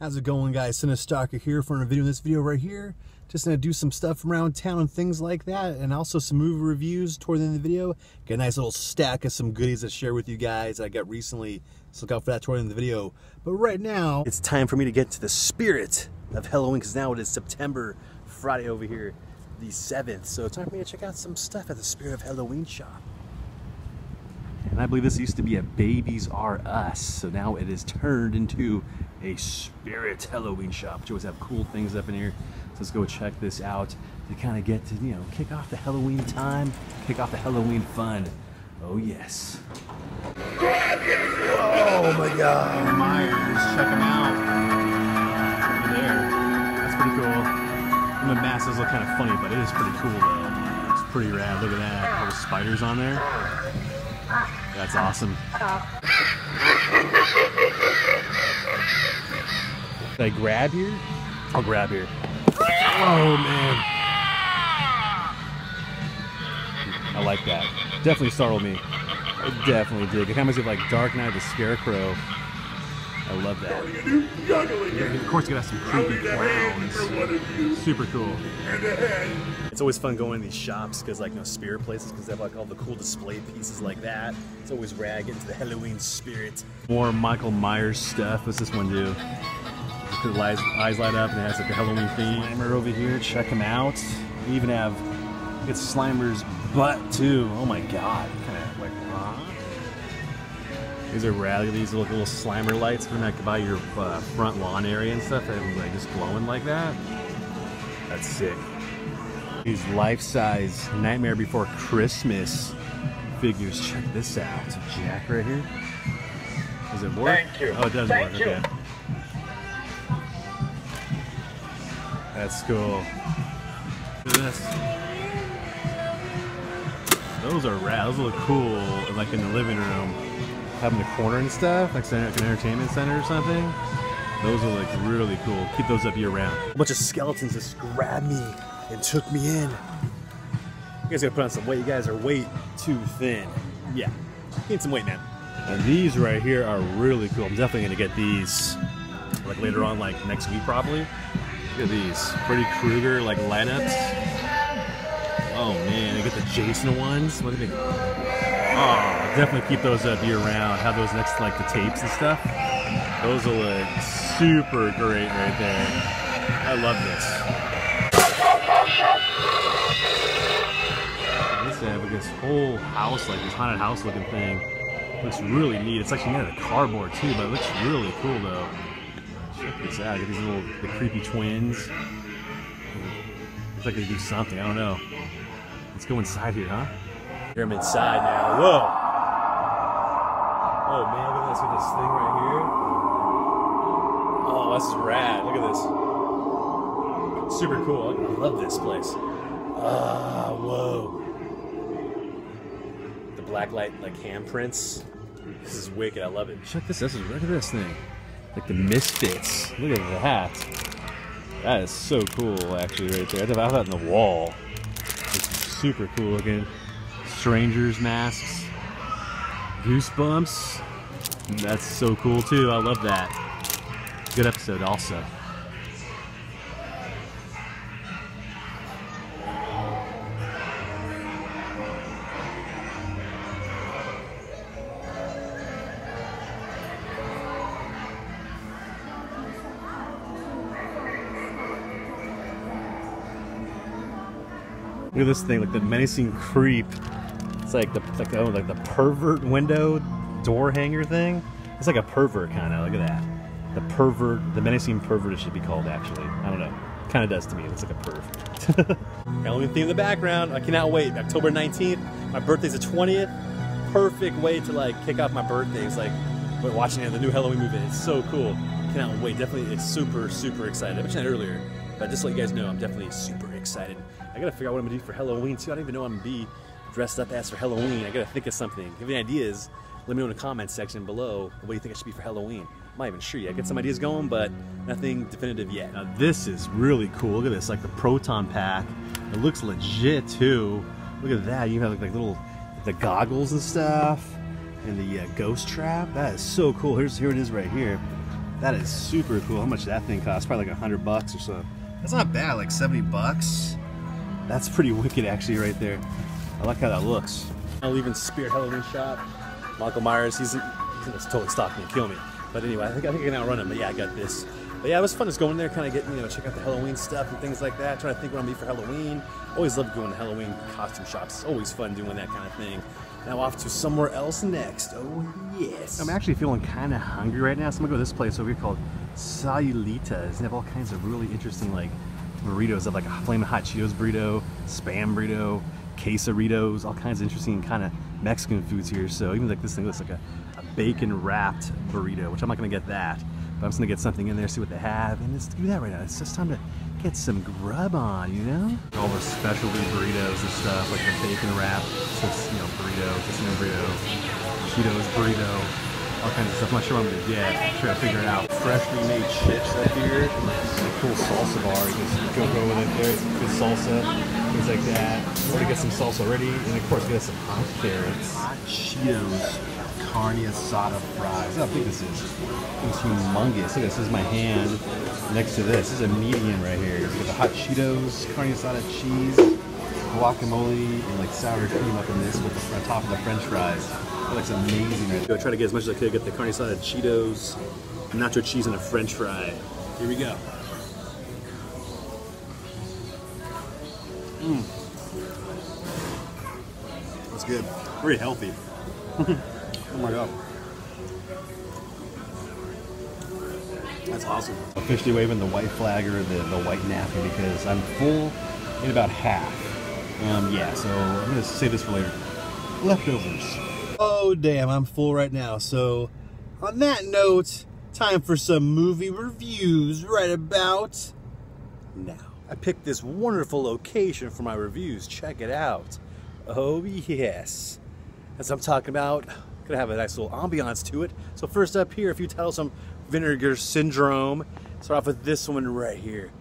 How's it going, guys? Cinestalker here for a video. In this video right here, just gonna do some stuff around town and things like that, and also some movie reviews toward the end of the video. Got a nice little stack of some goodies to share with you guys I got recently, so look out for that toward the end of the video. But right now, it's time for me to get to the spirit of Halloween, because now it is September, Friday over here, the 7th. So it's time for me to check out some stuff at the Spirit of Halloween shop. And I believe this used to be a Babies R Us, so now it is turned into a Spirit Halloween shop, which always have cool things up in here. So let's go check this out to kind of get to, you know, kick off the Halloween time, kick off the Halloween fun. Oh yes. Oh my God. Myers, check them out. Over there. That's pretty cool. And the masks look kind of funny, but it is pretty cool though. It's pretty rad. Look at that. Little spiders on there. That's awesome. Should I grab here? I'll grab here. Oh man. I like that. Definitely startled me. It definitely did. It kind of reminds me of like Dark Knight the Scarecrow. I love that. Of course, you got some creepy clowns. Super cool. It's always fun going to these shops because, like, spirit places, because they have like all the cool display pieces like that. It's always rad, get into the Halloween spirit. More Michael Myers stuff. What's this one do? The eyes light up and it has like the Halloween theme. Slimer over here, check him out. We even have it's Slimer's butt too. Oh my God, kind of like these are rad. These little Slimer lights for like by your front lawn area and stuff, and like just glowing like that. That's sick. These life-size Nightmare Before Christmas figures. Check this out. It's a Jack right here. Does it work? Thank you. Oh, it does work. Okay. That's cool. Look at this. Those are rad. Those look cool, like in the living room, having the corner and stuff, like an entertainment center or something. Those are like really cool. Keep those up year round. A bunch of skeletons just grabbed me and took me in. You guys gotta put on some weight. You guys are way too thin. Yeah, gain some weight, man. And these right here are really cool. I'm definitely gonna get these like later on, like next week probably. Look at these Freddy Krueger like lineups. Oh man, I get the Jason ones. Look at me. Oh, definitely keep those up year round. Have those next to like the tapes and stuff. Those will look super great right there. I love this. They have this whole house, like this haunted house looking thing. Looks really neat. It's actually made out of cardboard too, but it looks really cool though. Check this out. Get these the creepy twins. Looks like they do something. I don't know. Let's go inside here, huh? Here I'm inside now. Whoa! Oh man, look at this. Look at this thing right here. Oh, this is rad. Look at this. Super cool. I love this place. Ah, whoa. The blacklight like handprints. This is wicked. I love it. Check this. Look at this thing. Like the Misfits. Look at that. That is so cool, actually, right there. I have that on the wall. It's super cool looking. Strangers masks. Goosebumps. That's so cool too. I love that. Good episode also. Look at this thing, like the menacing creep. It's like the pervert window door hanger thing. It's like a pervert kind of. Look at that. The pervert, the menacing pervert it should be called actually. I don't know. Kind of does to me. It looks like a perv. Halloween theme in the background. I cannot wait. October 19th. My birthday's the 20th. Perfect way to like kick off my birthday. It's like watching the new Halloween movie. It's so cool. Cannot wait. Definitely, it's super exited. I mentioned that earlier, but just to let you guys know, I'm definitely super excited. I gotta figure out what I'm gonna do for Halloween too. I don't even know what I'm gonna be dressed up as for Halloween. I gotta think of something. If you have any ideas, let me know in the comments section below. What do you think I should be for Halloween? I'm not even sure yet. I got some ideas going, but nothing definitive yet. Now this is really cool. Look at this, like the proton pack. It looks legit too. Look at that. You have like little the goggles and stuff, and the ghost trap. That is so cool. Here it is right here. That is super cool. How much did that thing cost? Probably like $100 or so. That's not bad, like 70 bucks. That's pretty wicked actually right there. I like how that looks. I'll even Spirit Halloween shop. Michael Myers, he's gonna totally stalk me and kill me. But anyway, I think I can outrun him. But yeah, I got this. But yeah, it was fun just going in there, kind of getting, check out the Halloween stuff and things like that. Trying to think what I'm gonna be for Halloween. Always love going to Halloween costume shops. It's always fun doing that kind of thing. Now off to somewhere else next. Oh yes. I'm actually feeling kind of hungry right now, so I'm gonna go to this place over here called Salulitas. They have all kinds of really interesting like burritos. They have like a flaming hot Cheetos burrito, Spam burrito, quesadillas, all kinds of interesting kind of Mexican foods here. So even like this thing looks like a bacon wrapped burrito, which I'm not gonna get that, but I'm just gonna get something in there, see what they have, and let's do that right now. It's just time to get some grub on, all the specialty burritos and stuff, like the bacon wrap, so it's, burrito, casino burrito, Cheetos burrito, all kinds of stuff. I'm not sure what I'm gonna get. I'm trying to figure it out. Freshly made chips up here. A cool salsa bar. You can go with it there. Good salsa, things like that. Already get some salsa already, and of course get some hot carrots. Hot Cheetos carne asada fries. Look how big this is. It's humongous. Look, this is my hand next to this. This is a medium right here. You got the hot Cheetos, carne asada cheese, guacamole, and like sour cream up in this with the top of the French fries. That looks amazing right there. I try to get as much as I could. Get the carne asada Cheetos, nacho cheese, and a French fry. Here we go. That's good. Very healthy. Oh my god. That's awesome. Officially waving the white flag or the white napkin because I'm full in about half. Yeah, so I'm gonna save this for later. Leftovers. Oh damn, I'm full right now. So on that note, time for some movie reviews right about now. I picked this wonderful location for my reviews. Check it out. Oh yes. As I'm talking about, gonna have a nice little ambiance to it. So first up here, a few titles from Vinegar Syndrome. Start off with this one right here.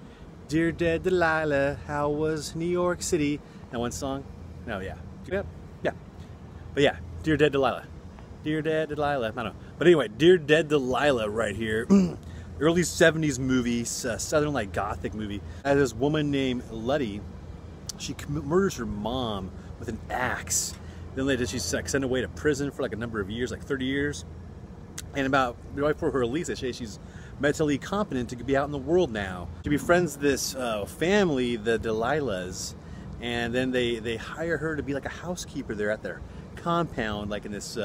Dear Dead Delilah, how was New York City? That one song? No, yeah. Yeah. But yeah, Dear Dead Delilah. Dear Dead Delilah. I don't know. But anyway, Dear Dead Delilah right here. Early 70s movie, southern like gothic movie. This woman named Letty, she murders her mom with an axe. Then later she's like sent away to prison for like a number of years, like 30 years. And about right before her release, they say she's mentally competent to be out in the world now. She befriends this family, the Delilahs, and then they hire her to be like a housekeeper there at their compound, like in this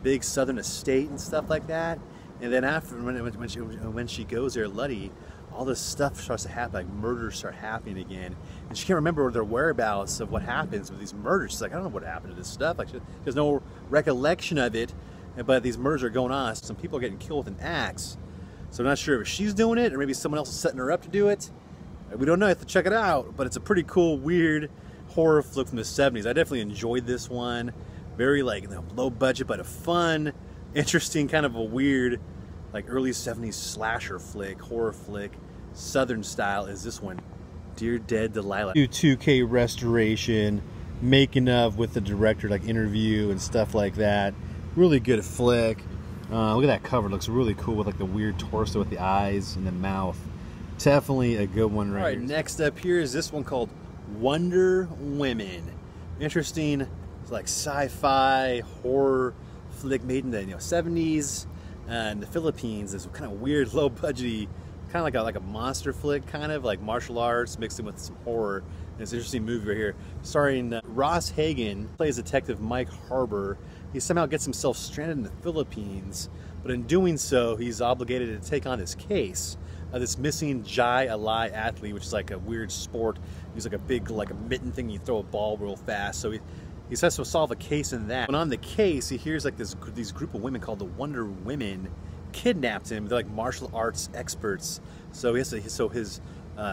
big southern estate and stuff like that. And then after, when she goes there, Letty, all this stuff starts to happen, like murders start happening again. And she can't remember their whereabouts of what happens with these murders. She's like, I don't know what happened to this stuff. Like, there's no recollection of it, but these murders are going on. Some people are getting killed with an axe. So I'm not sure if she's doing it or maybe someone else is setting her up to do it. We don't know, you have to check it out. But it's a pretty cool, weird horror flick from the 70s. I definitely enjoyed this one. Very like low budget, but a fun, interesting, kind of a weird, like early 70s slasher flick, horror flick, southern style is this one. Dear Dead Delilah. 2K restoration, making of with the director, like interview and stuff like that. Really good flick. Look at that cover, it looks really cool with like the weird torso with the eyes and the mouth. Definitely a good one right here. Next up here is this one called Wonder Women. Interesting, it's like sci-fi horror flick made in the 70s in the Philippines. This kind of weird, low budgety, kind of like a monster flick, kind of like martial arts mixed in with some horror. And it's an interesting movie right here, starring Ross Hagen, plays Detective Mike Harbour. He somehow gets himself stranded in the Philippines, but in doing so, he's obligated to take on this case of this missing Jai Alai athlete, which is like a weird sport. He's like a big, like a mitten thing, you throw a ball real fast. So he has to solve a case in that. And on the case, he hears like these group of women called the Wonder Women kidnapped him. They're like martial arts experts. So he has to, his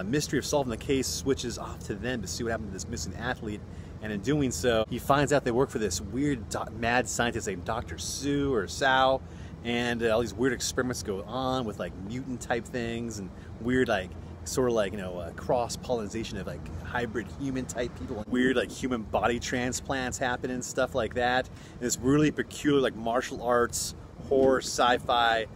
mystery of solving the case switches off to them to see what happened to this missing athlete. And in doing so, he finds out they work for this weird mad scientist named Dr. Sue or Sao, and all these weird experiments go on with like mutant type things and weird like sort of like cross pollination of like hybrid human type people. Weird like human body transplants happen and stuff like that. And it's really peculiar like martial arts, horror, sci-fi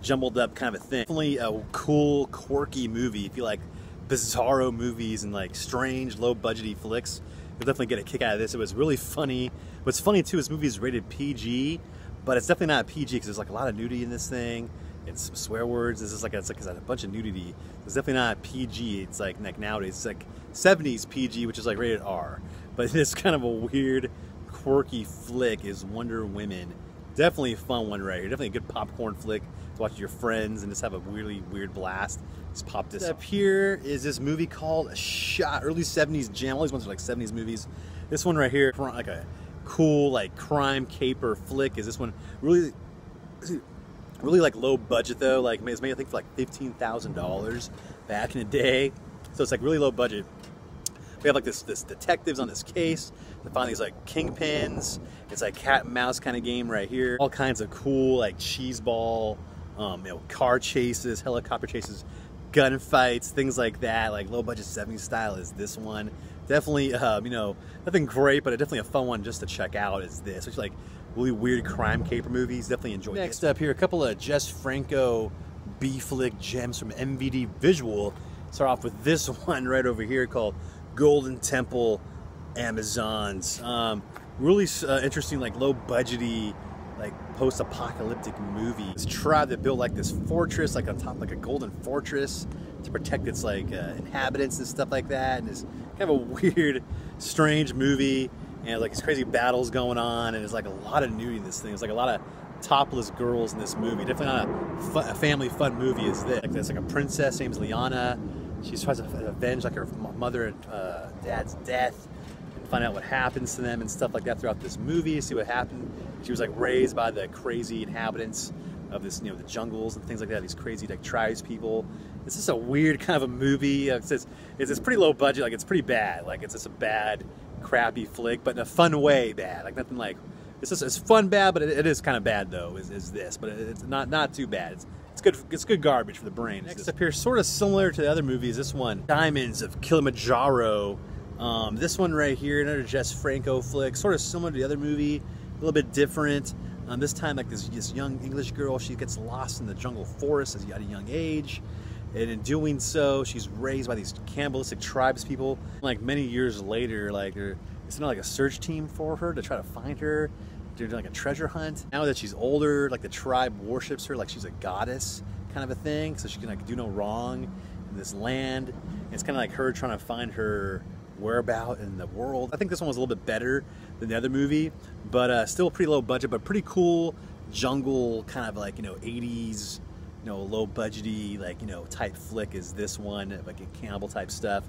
jumbled up kind of a thing. Definitely a cool, quirky movie. If you like bizarro movies and like strange, low-budgety flicks, you'll definitely get a kick out of this. It was really funny. What's funny too is this movie is rated PG, but it's definitely not PG because there's like a lot of nudity in this thing and some swear words. This is like it's a bunch of nudity. It's definitely not PG. It's like nowadays it's like 70s PG, which is like rated R. But this kind of a weird, quirky flick is Wonder Women. Definitely a fun one right here. Definitely a good popcorn flick to watch with your friends and just have a really weird blast. Just pop this up. Here is this movie called Shot, early 70s gem. All these ones are like 70s movies. This one right here, like a cool like crime caper flick. Is this one really like low budget though? Like it was made I think for like $15,000 back in the day. So it's like really low budget. We have like this detectives on this case. They find these like kingpins. It's like cat and mouse kind of game right here. All kinds of cool like cheese ball, car chases, helicopter chases, gunfights, things like that. Like low budget 70s style is this one. Definitely, nothing great, but definitely a fun one just to check out is this. Which like really weird crime caper movies. Definitely enjoy. Next up here, a couple of Jess Franco B-flick gems from MVD Visual. Start off with this one right over here called Golden Temple Amazons. Really interesting, like low budgety, like post-apocalyptic movie. This tribe that built like this fortress, like on top, like a golden fortress to protect its like inhabitants and stuff like that. And it's kind of a weird, strange movie, and like these crazy battles going on, and there's like a lot of nudity in this thing. There's like a lot of topless girls in this movie. Definitely not a family fun movie is this. Like there's like a princess named Liana. She tries to avenge like her mother and dad's death and find out what happens to them and stuff like that throughout this movie. See what happened. She was like raised by the crazy inhabitants of this, the jungles and things like that. These crazy like tribes people. It's just a weird kind of a movie. It's pretty low budget. Like it's pretty bad. Like it's just a bad, crappy flick, but in a fun way bad. Like nothing like it's fun bad, but it is kind of bad though. Is this? But it's not too bad. It's good garbage for the brain. Next up here, sort of similar to the other movies, this one, Diamonds of Kilimanjaro. This one right here, another Jess Franco flick, sort of similar to the other movie, a little bit different. This time, like this young English girl, she gets lost in the jungle forest at a young age. And in doing so, she's raised by these cannibalistic tribes people. Like many years later, like it's not like a search team for her to try to find her. They're doing like a treasure hunt. Now that she's older, like the tribe worships her like she's a goddess kind of a thing, so she can like do no wrong in this land. And it's kind of like her trying to find her whereabout in the world. I think this one was a little bit better than the other movie, but still pretty low budget, but pretty cool jungle kind of like 80s, low budgety like type flick is this one, like a cannibal type stuff.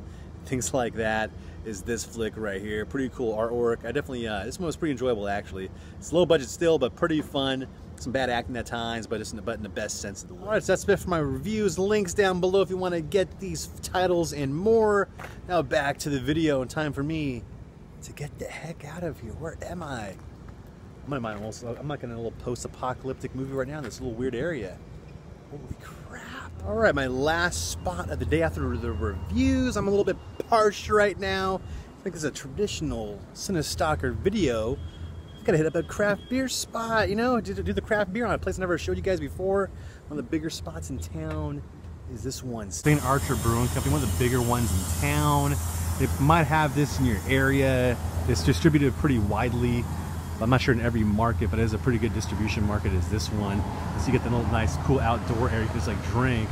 Things like that is this flick right here. Pretty cool artwork. I definitely, this one was pretty enjoyable actually. It's low budget still, but pretty fun. Some bad acting at times, but in the best sense of the word. Alright, so that's it for my reviews. Links down below if you want to get these titles and more. Now back to the video, and time for me to get the heck out of here. Where am I? I'm like in a little post-apocalyptic movie right now in this little weird area. Holy crap. Alright, my last spot of the day after the reviews. I'm a little bit parched right now. I think it's a traditional cinestalker video. I gotta hit up a craft beer spot, do the craft beer on a place I never showed you guys before. One of the bigger spots in town is this one. St. Archer Brewing Company, one of the bigger ones in town. They might have this in your area. It's distributed pretty widely. I'm not sure in every market, but it is a pretty good distribution market is this one. So you get the little nice cool outdoor area you can just like drink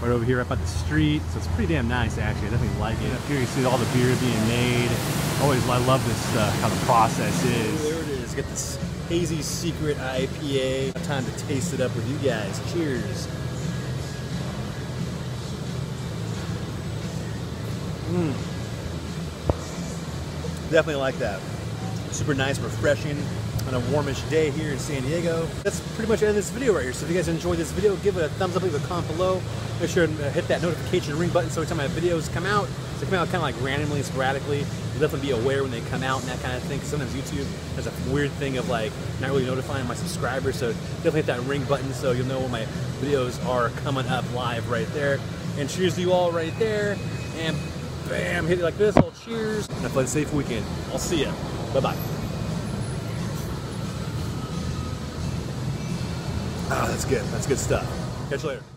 right over here up at the street. So it's pretty damn nice actually. I definitely like it. Up here you see all the beer being made. I love this how the process is. There it is. Get this hazy secret IPA. Time to taste it up with you guys. Cheers. Definitely like that. Super nice, refreshing on a warmish day here in San Diego. That's pretty much the end of this video right here. So if you guys enjoyed this video, give it a thumbs up, leave a comment below. Make sure to hit that notification ring button so every time my videos come out, so they come out kind of like randomly, sporadically. You'll definitely be aware when they come out and that kind of thing. Sometimes YouTube has a weird thing of like not really notifying my subscribers, so definitely hit that ring button so you'll know when my videos are coming up live right there. And cheers to you all right there. And bam, hit it like this, little cheers. And have a fun, safe weekend. I'll see ya. Bye-bye. Ah, that's good. That's good stuff. Catch you later.